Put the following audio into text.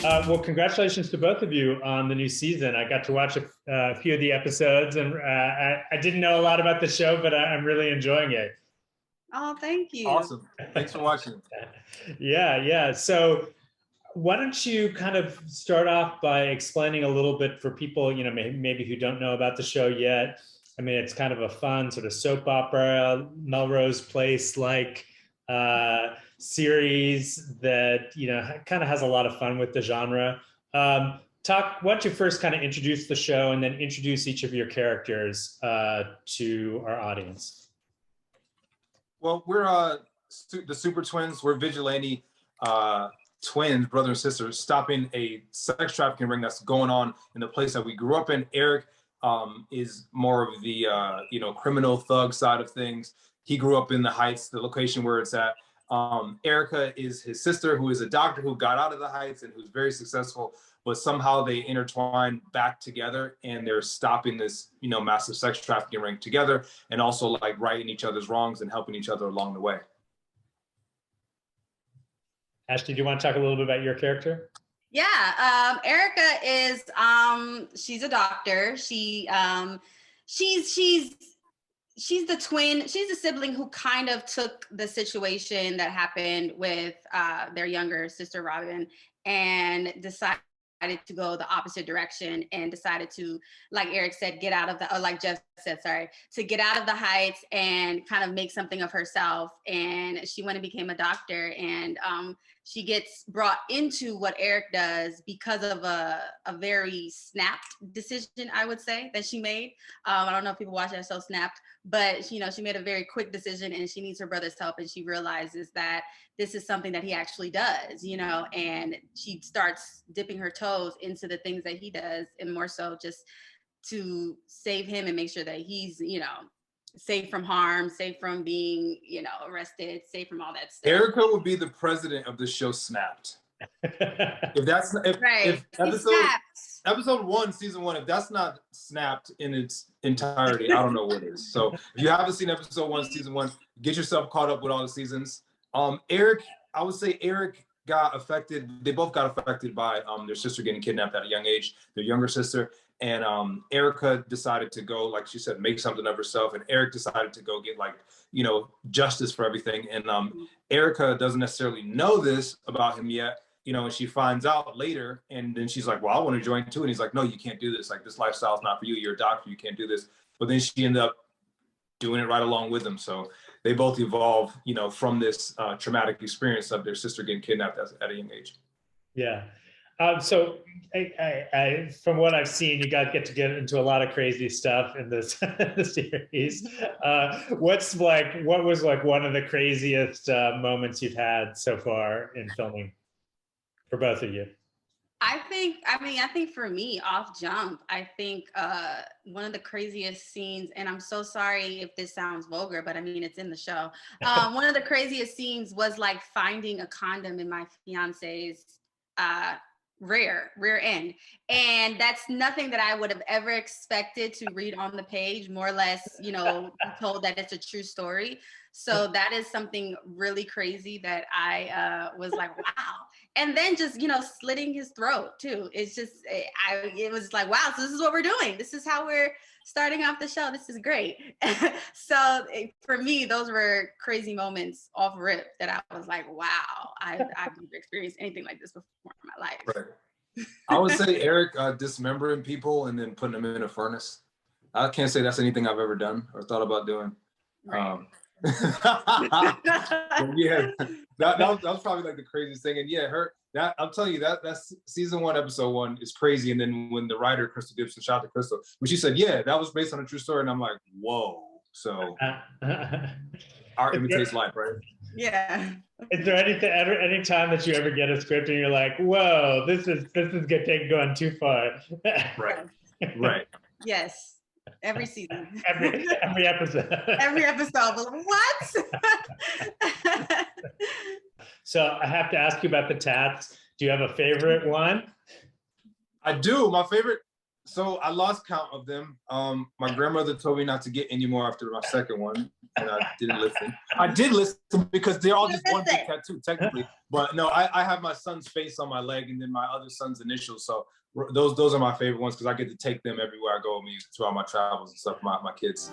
Well, congratulations to both of you on the new season. I got to watch a few of the episodes, and I didn't know a lot about the show, but I'm really enjoying it. Oh, thank you. Awesome. Thanks for watching. Yeah. So why don't you kind of start off by explaining a little bit for people, maybe who don't know about the show yet. I mean, it's kind of a fun sort of soap opera, Melrose Place-like series that, kind of has a lot of fun with the genre. Why don't you first kind of introduce the show and then introduce each of your characters to our audience? Well, we're the Super Twins. We're vigilante twins, brother and sister, stopping a sex trafficking ring that's going on in the place that we grew up in. Eric is more of the criminal thug side of things. He grew up in the Heights, the location where it's at. Erica is his sister, who is a doctor who got out of the Heights and who's very successful, but somehow they intertwine back together and they're stopping this, massive sex trafficking ring together, and also like righting each other's wrongs and helping each other along the way. Ashley, do you want to talk a little bit about your character? Yeah, Erica is she's a doctor. She's the twin. She's a sibling who kind of took the situation that happened with their younger sister Robin and decided to go the opposite direction and decided to, like Eric said, get out of the, or like Jeff said, sorry, to get out of the Heights and kind of make something of herself. And she went and became a doctor, and she gets brought into what Eric does because of a very snapped decision, I would say, that she made. I don't know if people watch that show Snapped, but she made a very quick decision, and she needs her brother's help, and she realizes that this is something that he actually does, and she starts dipping her toes into the things that he does, and more so just to save him and make sure that he's, safe from harm, safe from being, arrested, safe from all that stuff. Erica would be the president of the show Snapped. If episode 1, season 1, if that's not snapped in its entirety, I don't know what is. So if you haven't seen episode 1, season 1, get yourself caught up with all the seasons. Eric, I would say Eric got affected. They both got affected by their sister getting kidnapped at a young age, their younger sister. And Erica decided to go, like she said, make something of herself. And Eric decided to go get justice for everything. And Erica doesn't necessarily know this about him yet, and she finds out later. And then she's like, well, I want to join too. And he's like, no, you can't do this. Like, this lifestyle is not for you. You're a doctor. You can't do this. But then she ended up doing it right along with him. So they both evolve, from this traumatic experience of their sister getting kidnapped at a young age. Yeah. So I, from what I've seen, you guys get to get into a lot of crazy stuff in this the series. What was one of the craziest moments you've had so far in filming for both of you? I think for me, off jump, I think one of the craziest scenes, and I'm so sorry if this sounds vulgar, but I mean, it's in the show. One of the craziest scenes was like finding a condom in my fiance's rear end, and that's nothing that I would have ever expected to read on the page, more or less, told that it's a true story. So that is something really crazy that I was like, wow. And then just, slitting his throat too. It's just, it was like, wow, so this is what we're doing. This is how we're starting off the show. This is great. So for me, those were crazy moments off rip that I was like, wow, I've never experienced anything like this before in my life. Right. I would say Eric dismembering people and then putting them in a furnace. I can't say that's anything I've ever done or thought about doing. Right. Yeah, that was probably like the craziest thing. And yeah, I'm telling you, that's season 1, episode 1 is crazy. And then when the writer Crystal Gibson shot to Crystal, when she said, yeah, that was based on a true story, and I'm like, whoa. So art imitates life, right? Yeah. Is there any time that you ever get a script and you're like, whoa, this is going too far? Right. Yes. Every season. Every episode. Every episode. What? So I have to ask you about the tats. Do you have a favorite one? I do. My favorite. So I lost count of them. My grandmother told me not to get any more after my second one, and I didn't listen. I did listen because they're all just one big tattoo, technically. But no, I have my son's face on my leg, and then my other son's initials. So those are my favorite ones because I get to take them everywhere I go throughout my travels and stuff. My kids.